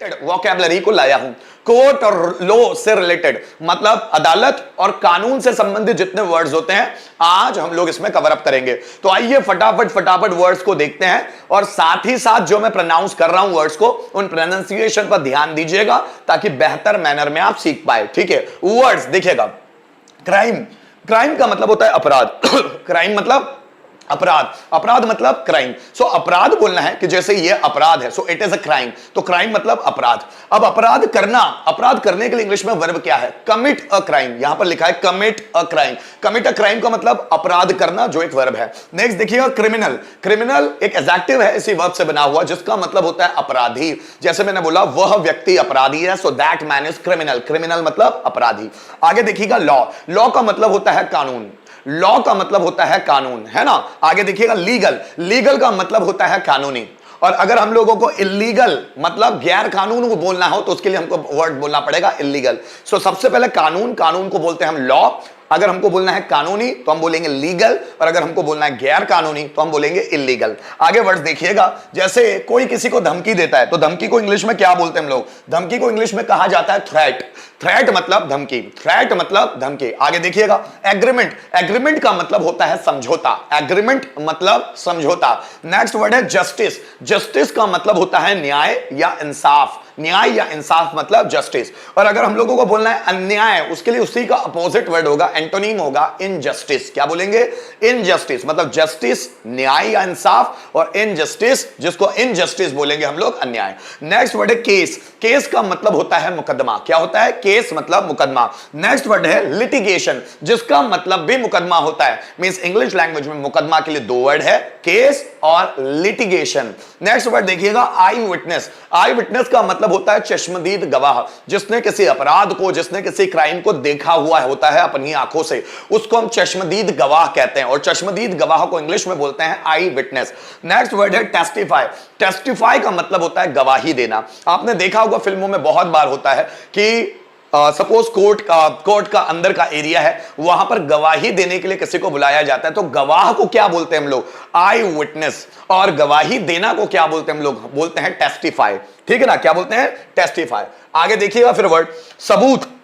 Vocabulary को लाया हूं। कोर्ट और लॉ से रिलेटेड मतलब अदालत और कानून से संबंधित जितने वर्ड्स होते हैं आज हम लोग इसमें कवर अप करेंगे। तो आइए फटाफट वर्ड्स को देखते हैं और साथ ही साथ जो मैं प्रोनाउंस कर रहा हूं वर्ड्स को उन प्रोनाउंसिएशन पर ध्यान दीजिएगा ताकि बेहतर मैनर में आप सीख पाए। ठीक है, वर्ड्स देखिएगा। क्राइम, क्राइम का मतलब होता है अपराध। क्राइम मतलब अपराध, अपराध मतलब क्राइम। सो अपराध बोलना है कि जैसे ये अपराध है, so it is a crime. तो क्राइम मतलब अपराध। अब अपराध करना, अपराध करने के लिए इंग्लिश में वर्ब क्या है? Commit a crime. यहां पर लिखा है commit a crime. Commit a crime का मतलब अपराध करना, जो एक वर्ब है। नेक्स्ट देखिएगा क्रिमिनल। क्रिमिनल एक एडजेक्टिव है इसी वर्ब से बना हुआ जिसका मतलब होता है अपराधी। जैसे मैंने बोला वह व्यक्ति अपराधी है, so that man is criminal. Criminal मतलब अपराधी। आगे देखिएगा लॉ। लॉ का मतलब होता है कानून। लॉ का मतलब होता है कानून, है ना। आगे देखिएगा लीगल। लीगल का मतलब होता है कानूनी। और अगर हम लोगों को इलीगल मतलब गैर कानून को बोलना हो तो उसके लिए हमको वर्ड बोलना पड़ेगा इलीगल। सो सबसे पहले कानून, कानून को बोलते हैं हम लॉ। अगर हमको बोलना है कानूनी तो हम बोलेंगे लीगल, और अगर हमको बोलना है गैर कानूनी तो हम बोलेंगे इलीगल। आगे वर्ड्स देखिएगा। जैसे कोई किसी को धमकी देता है तो धमकी को इंग्लिश में क्या बोलते हैं हम लोग? धमकी को इंग्लिश में कहा जाता है थ्रेट। थ्रेट मतलब धमकी, थ्रेट मतलब धमकी। आगे देखिएगा एग्रीमेंट। एग्रीमेंट का मतलब होता है समझौता। एग्रीमेंट मतलब समझौता। नेक्स्ट वर्ड है जस्टिस। जस्टिस का मतलब होता है न्याय या इंसाफ। न्याय या इंसाफ मतलब जस्टिस। और अगर हम लोगों को बोलना है अन्याय, उसके लिए उसी का अपोजिट वर्ड होगा, एंटोनिम होगा इनजस्टिस। क्या बोलेंगे? इनजस्टिस। मतलब जस्टिस न्याय या इंसाफ, और इनजस्टिस जिसको इनजस्टिस बोलेंगे हम लोग अन्याय। नेक्स्ट वर्ड है केस। केस का मतलब होता है मुकदमा। क्या होता है? केस मतलब मुकदमा। नेक्स्ट वर्ड है लिटिगेशन, जिसका मतलब भी मुकदमा होता है। मींस इंग्लिश लैंग्वेज में मुकदमा के लिए दो वर्ड है, केस और लिटिगेशन। नेक्स्ट वर्ड देखिएगा आई विटनेस। आई विटनेस का मतलब होता है चश्मदीद गवाह। जिसने किसी अपराध को, जिसने किसी क्राइम को देखा हुआ होता है अपनी आंखों से, उसको हम चश्मदीद गवाह कहते हैं। और चश्मदीद गवाह को इंग्लिश में बोलते हैं आई विटनेस। नेक्स्ट वर्ड है टेस्टिफाई। टेस्टिफाई का मतलब होता है गवाही देना। आपने देखा होगा फिल्मों में बहुत बार होता है कि सपोज कोर्ट का अंदर का एरिया है, वहां पर गवाही देने के लिए किसी को बुलाया जाता है तो गवाह को क्या बोलते हैं हम लोग? आई विटनेस। और गवाही देना को क्या बोलते हैं हम लोग? बोलते हैं टेस्टिफाई। ठीक है ना, क्या बोलते हैं? टेस्टिफाई। आगे देखिएगा फिर वर्ड सबूत।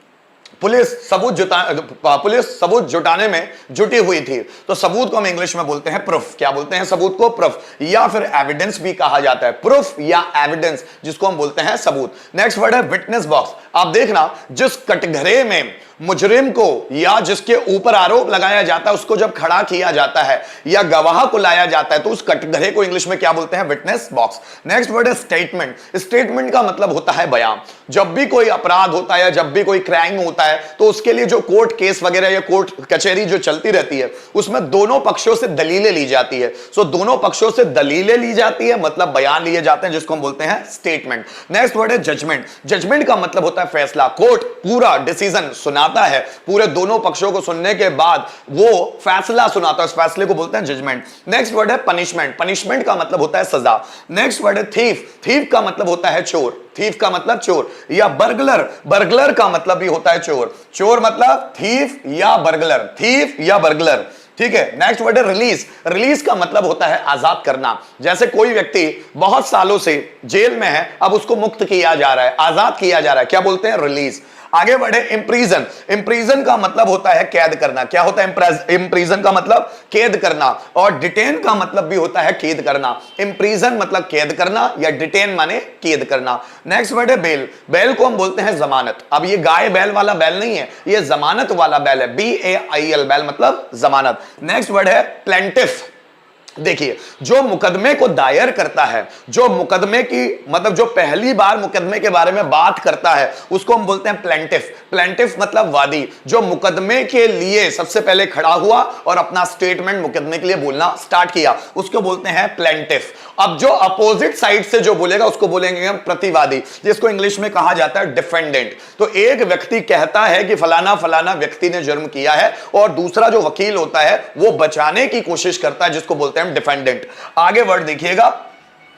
पुलिस सबूत जुटाने में जुटी हुई थी, तो सबूत को हम इंग्लिश में बोलते हैं प्रूफ। क्या बोलते हैं सबूत को? प्रूफ, या फिर एविडेंस भी कहा जाता है। प्रूफ या एविडेंस जिसको हम बोलते हैं सबूत। नेक्स्ट वर्ड है विटनेस बॉक्स। आप देखना जिस कटघरे में मुजरिम को या जिसके ऊपर आरोप लगाया जाता है उसको जब खड़ा किया जाता है या गवाह को लाया जाता है तो उस कटघरे को इंग्लिश में क्या बोलते हैं? Witness box. नेक्स्ट वर्ड है स्टेटमेंट। स्टेटमेंट का मतलब होता है बयान। जब भी कोई अपराध होता है या जब भी कोई क्राइम होता है तो उसके लिए जो कोर्ट केस वगैरह या कोर्ट कचहरी जो चलती रहती है उसमें दोनों पक्षों से दलीलें ली जाती है। सो दोनों पक्षों से दलीलें ली जाती है मतलब बयान लिए जाते हैं, जिसको हम बोलते हैं स्टेटमेंट। नेक्स्ट वर्ड है जजमेंट। जजमेंट का मतलब होता है फैसला। कोर्ट पूरा डिसीजन सुनाता है, पूरे दोनों पक्षों को सुनने के बाद वो फैसला सुनाता है, उस फैसले को बोलते हैं जजमेंट। नेक्स्ट वर्ड है पनिशमेंट। पनिशमेंट का मतलब होता है सजा। नेक्स्ट वर्ड है थीफ। थीफ का मतलब होता है चोर। थीफ का मतलब चोर या बर्गलर। बर्गलर का मतलब भी होता है चोर। चोर मतलब थीफ या बर्गलर। थीफ या बर्गलर। ठीक है। नेक्स्ट वर्ड है रिलीज। रिलीज का मतलब होता है आजाद करना। जैसे कोई व्यक्ति बहुत सालों से जेल में है, अब उसको मुक्त किया जा रहा है, आजाद किया जा रहा है, क्या बोलते हैं? रिलीज। आगे बढ़े इम्प्रीजन। इम्प्रीजन का मतलब होता है कैद करना। क्या होता है इम्प्रीजन का मतलब? कैद करना। और डिटेन का मतलब भी होता है कैद करना। इम्प्रीजन मतलब कैद करना या डिटेन माने कैद करना। नेक्स्ट वर्ड है बेल। बेल को हम बोलते हैं जमानत। अब ये गाय बैल वाला बैल नहीं है, ये जमानत वाला बैल है। BAIL बैल मतलब जमानत। नेक्स्ट वर्ड है प्लेंटिफ। देखिए जो मुकदमे को दायर करता है, जो मुकदमे की मतलब जो पहली बार मुकदमे के बारे में बात करता है उसको हम बोलते हैं प्लेंटिफ। प्लेंटिफ मतलब वादी, जो मुकदमे के लिए सबसे पहले खड़ा हुआ और अपना स्टेटमेंट मुकदमे के लिए बोलना स्टार्ट किया, उसको बोलते हैं प्लेंटिफ। अब जो अपोजिट साइड से जो बोलेगा उसको बोलेंगे हम प्रतिवादी, जिसको इंग्लिश में कहा जाता है डिफेंडेंट। तो एक व्यक्ति कहता है कि फलाना फलाना व्यक्ति ने जुर्म किया है और दूसरा जो वकील होता है वो बचाने की कोशिश करता है, जिसको बोलते हैं डिफेंडेंट। आगे वर्ड देखिएगा।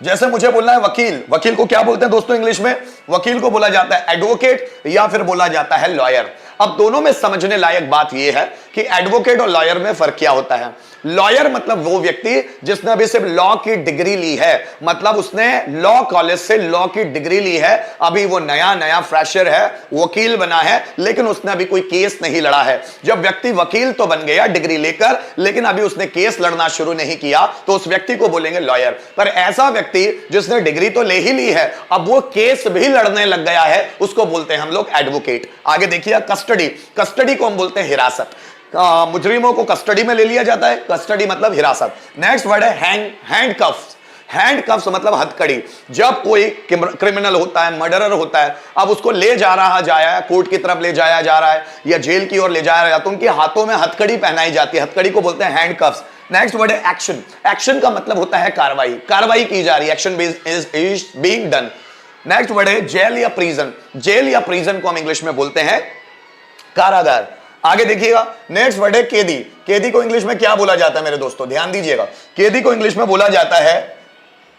जैसे मुझे बोलना है वकील, वकील को क्या बोलते हैं दोस्तों इंग्लिश में? वकील को बोला जाता है एडवोकेट या फिर बोला जाता है लॉयर। अब दोनों में समझने लायक बात यह है कि एडवोकेट और लॉयर में फर्क क्या होता है। लॉयर मतलब वो व्यक्ति जिसने अभी सिर्फ लॉ की डिग्री ली है, मतलब उसने लॉ कॉलेज से लॉ की डिग्री ली है, अभी वो नया नया फ्रेशर है, वकील बना है, लेकिन उसने अभी कोई केस नहीं लड़ा है। जब व्यक्ति वकील तो बन गया डिग्री लेकर, लेकिन अभी उसने केस लड़ना शुरू नहीं किया, तो उस व्यक्ति को बोलेंगे लॉयर। पर ऐसा व्यक्ति जिसने डिग्री तो ले ही ली है, अब वो केस भी लड़ने लग गया है, उसको बोलते हैं हम लोग एडवोकेट। आगे देखिए कस्टडी। कस्टडी को हम बोलते हैं हिरासत। मुजरिमों को कस्टडी में ले लिया जाता है, कस्टडी मतलब हिरासत। नेक्स्ट वर्ड है हैंडकफ्स। हैंडकफ्स मतलब हथकड़ी। जब कोई क्रिमिनल होता है, मर्डरर होता है, अब उसको ले जाया कोर्ट की तरफ ले जाया जा रहा है या जेल की ओर ले जाया जा रहा है, तो उनके हाथों में हथकड़ी पहनाई जाती है, हथकड़ी को बोलते हैं हैंडकफ्स। नेक्स्ट वर्ड है एक्शन। एक्शन का मतलब होता है कार्रवाई, कार्रवाई की जा रही है, action is being done. Next word है जेल या प्रिजन। जेल या प्रिजन को हम इंग्लिश में बोलते हैं कारागार। आगे देखिएगा नेक्स्ट वर्ड है कैदी। कैदी को इंग्लिश में क्या बोला जाता है मेरे दोस्तों, ध्यान दीजिएगा। कैदी को इंग्लिश में बोला जाता है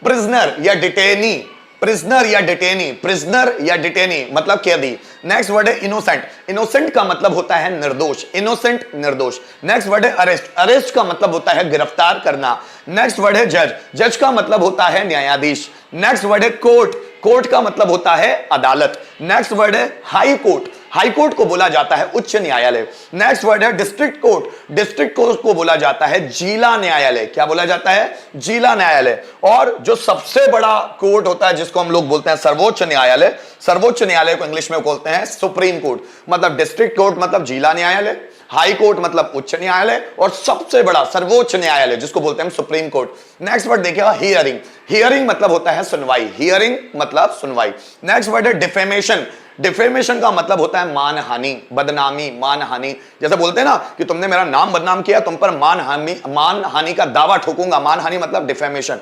प्रिजनर या डिटेनी। प्रिजनर या डिटेनी, प्रिजनर या डिटेनी मतलब कैदी। नेक्स्ट वर्ड है इनोसेंट। इनोसेंट का मतलब होता है निर्दोष, इनोसेंट निर्दोष। नेक्स्ट वर्ड है अरेस्ट। अरेस्ट का मतलब होता है गिरफ्तार करना। नेक्स्ट वर्ड है जज। जज का मतलब होता है न्यायाधीश। नेक्स्ट वर्ड है कोर्ट। कोर्ट का मतलब होता है अदालत। नेक्स्ट वर्ड है हाई कोर्ट। हाई कोर्ट को बोला जाता है उच्च न्यायालय। नेक्स्ट वर्ड है डिस्ट्रिक्ट कोर्ट। डिस्ट्रिक्ट कोर्ट को बोला जाता है जिला न्यायालय। क्या बोला जाता है, जिला न्यायालय। और जो सबसे बड़ा कोर्ट होता है जिसको हम लोग बोलते हैं सर्वोच्च न्यायालय, सर्वोच्च न्यायालय को इंग्लिश में बोलते हैं सुप्रीम कोर्ट। मतलब डिस्ट्रिक्ट कोर्ट मतलब जिला न्यायालय, हाई कोर्ट मतलब उच्च न्यायालय, और सबसे बड़ा सर्वोच्च न्यायालय जिसको बोलते हैं सुप्रीम कोर्ट। नेक्स्ट वर्ड देखिएगा हियरिंग। हियरिंग मतलब होता है सुनवाई, हियरिंग मतलब सुनवाई। नेक्स्ट वर्ड है डिफेमेशन। डिफेमेशन का मतलब होता है मानहानि, बदनामी, मानहानि। जैसे बोलते हैं ना कि तुमने मेरा नाम बदनाम किया, तुम पर मानहानि का दावा ठोकूंगा, मानहानि मतलब डिफेमेशन।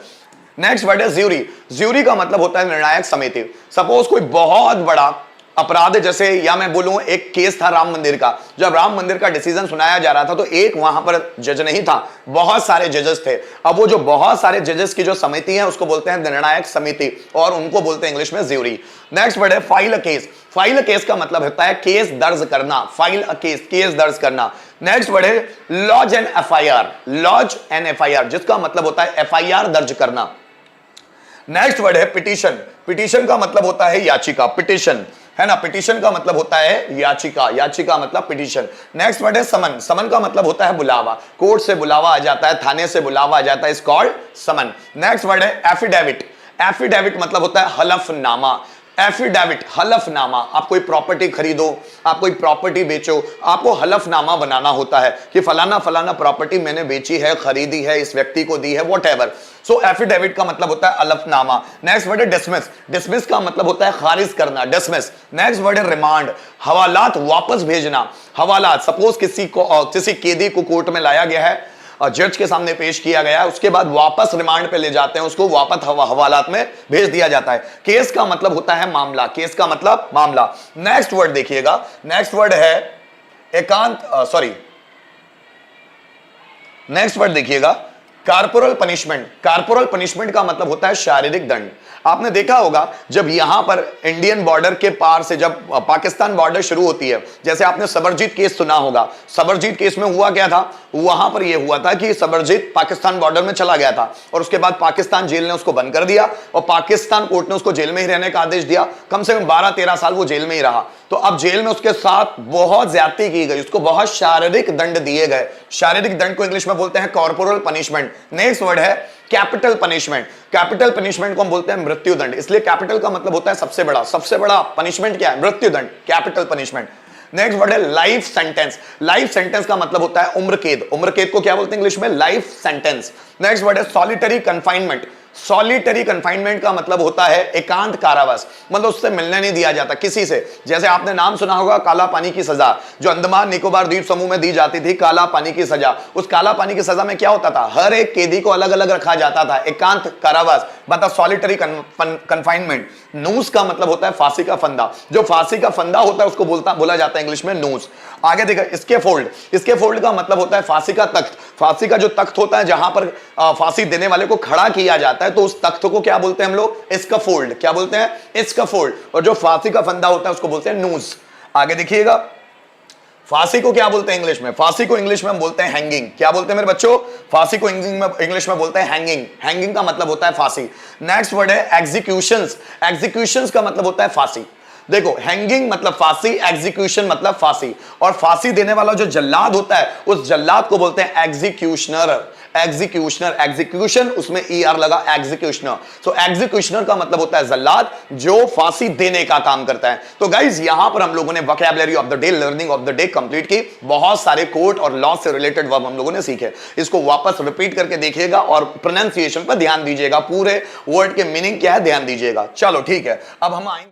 नेक्स्ट वर्ड है ज्यूरी। ज्यूरी का मतलब होता है निर्णायक समिति। सपोज कोई बहुत बड़ा अपराध है, जैसे या मैं बोलूं एक केस था राम मंदिर का। जब राम मंदिर का डिसीजन सुनाया जा रहा था तो एक वहां पर जज नहीं था, बहुत सारे जजेस थे। अब वो जो बहुत सारे जजेस की जो समिति है उसको बोलते हैं निर्णायक समिति, और उनको बोलते हैं इंग्लिश में ज्यूरी। नेक्स्ट वर्ड है file a case. File a case का मतलब होता है केस दर्ज करना, फाइल अ केस, केस दर्ज करना। नेक्स्ट वर्ड है lodge an FIR. Lodge an FIR जिसका मतलब होता है एफआईआर दर्ज करना। नेक्स्ट वर्ड है पिटीशन। पिटीशन का मतलब होता है याचिका, पिटीशन है ना, पिटीशन का मतलब होता है याचिका, याचिका मतलब पिटीशन। नेक्स्ट वर्ड है समन। समन का मतलब होता है बुलावा, कोर्ट से बुलावा आ जाता है, थाने से बुलावा आ जाता है, is called summon. Next word है एफिडेविट। एफिडेविट मतलब होता है हलफनामा। एफिडेविट, हलफनामा। आप कोई प्रॉपर्टी खरीदो, आप कोई प्रॉपर्टी बेचो, आपको हलफनामा बनाना होता है कि फलाना फलाना प्रॉपर्टी मैंने बेची है, खरीदी है, इस व्यक्ति को दी है, व्हाटएवर। सो एफिडेविट का मतलब होता है हलफनामा। नेक्स्ट वर्ड है डिसमिस। डिसमिस का मतलब होता है खारिज करना, डिसमिस। नेक्स्ट वर्ड है रिमांड। हवालात वापस भेजना, हवालात। सपोज किसी कैदी को कोर्ट में लाया गया है, जज के सामने पेश किया गया है, उसके बाद वापस रिमांड पे ले जाते हैं उसको, वापस हवालात में भेज दिया जाता है। केस का मतलब होता है मामला, केस का मतलब मामला। नेक्स्ट वर्ड देखिएगा, नेक्स्ट वर्ड है नेक्स्ट वर्ड देखिएगा कार्पोरल पनिशमेंट। कार्पोरल पनिशमेंट का मतलब होता है शारीरिक दंड। आपने देखा होगा जब यहां पर इंडियन बॉर्डर के पार से जब पाकिस्तान बॉर्डर शुरू होती है, जैसे आपने सबरजीत केस सुना होगा। सबरजीत केस में हुआ क्या था, वहां पर यह हुआ था कि सबरजीत पाकिस्तान बॉर्डर में चला गया था और उसके बाद पाकिस्तान जेल ने उसको बंद कर दिया और पाकिस्तान कोर्ट ने उसको जेल में ही रहने का आदेश दिया। कम से कम 12-13 साल वो जेल में ही रहा। तो अब जेल में उसके साथ बहुत ज्यादती की गई, उसको बहुत शारीरिक दंड दिए गए। शारीरिक दंड को इंग्लिश में बोलते हैं कॉर्पोरल पनिशमेंट। नेक्स्ट वर्ड है कैपिटल पनिशमेंट। कैपिटल पनिशमेंट को हम बोलते हैं मृत्यु दंड, इसलिए कैपिटल का मतलब होता है सबसे बड़ा। सबसे बड़ा पनिशमेंट क्या है, मृत्यु दंड, कैपिटल पनिशमेंट। नेक्स्ट वर्ड है लाइफ सेंटेंस। लाइफ सेंटेंस का मतलब होता है उम्र कैद। उम्र कैद को क्या बोलते हैं इंग्लिश में, लाइफ सेंटेंस। नेक्स्ट वर्ड है सॉलिटरी कन्फाइनमेंट। सॉलिटरी कन्फाइनमेंट का मतलब होता है एकांत कारावास, मतलब उससे मिलने नहीं दिया जाता किसी से। जैसे आपने नाम सुना होगा काला पानी की सजा, जो अंडमान निकोबार द्वीप समूह में दी जाती थी, काला पानी की सजा। उस काला पानी की सजा में क्या होता था, हर एक कैदी को अलग अलग रखा जाता था, एकांत कारावास, मतलब सॉलिटरी कन्फाइनमेंट। नूस का मतलब होता है फांसी का फंदा। जो फांसी का फंदा होता है उसको बोला जाता है इंग्लिश में नूस। आगे देखा स्कैफोल्ड। स्कैफोल्ड का मतलब होता है फांसी का तख्त। फांसी का जो तख्त होता है जहां पर फांसी देने वाले को खड़ा किया जाता है, तो उस तख्त को क्या बोलते हैं हम लोग, स्कैफोल्ड। क्या बोलते हैं, स्कैफोल्ड। और जो फांसी का फंदा होता है उसको बोलते हैं नूस। आगे देखिएगा फांसी को क्या बोलते हैं इंग्लिश में? फांसी को इंग्लिश में हम बोलते हैं हैंगिंग। क्या बोलते हैं मेरे बच्चों? फांसी को इंग्लिश में बोलते हैं हैंगिंग। हैंगिंग का मतलब होता है फांसी। नेक्स्ट वर्ड है एग्जीक्यूशंस। एग्जीक्यूशंस का मतलब होता है फांसी। देखो, हैंगिंग मतलब फांसी, एग्जीक्यूशन मतलब फांसी, और फांसी देने वाला जो जल्लाद होता है उस जल्लाद को बोलते हैं एग्जीक्यूशनर। एग्जीक्यूशनर, एग्जीक्यूशन उसमें ER लगा, एग्जीक्यूशनर। सो एग्जीक्यूशनर का मतलब होता है जल्लाद जो फांसी देने का काम करता है। तो गाइज यहां पर हम लोगों ने vocabulary of the day, learning of the day complete की। बहुत सारे कोर्ट और लॉ से रिलेटेड वर्ब हम लोगों ने सीखे। इसको वापस रिपीट करके देखिएगा और प्रोनाउंसिएशन पर ध्यान दीजिएगा। पूरे वर्ड के मीनिंग क्या है ध्यान दीजिएगा। चलो ठीक है, अब हम आएंगे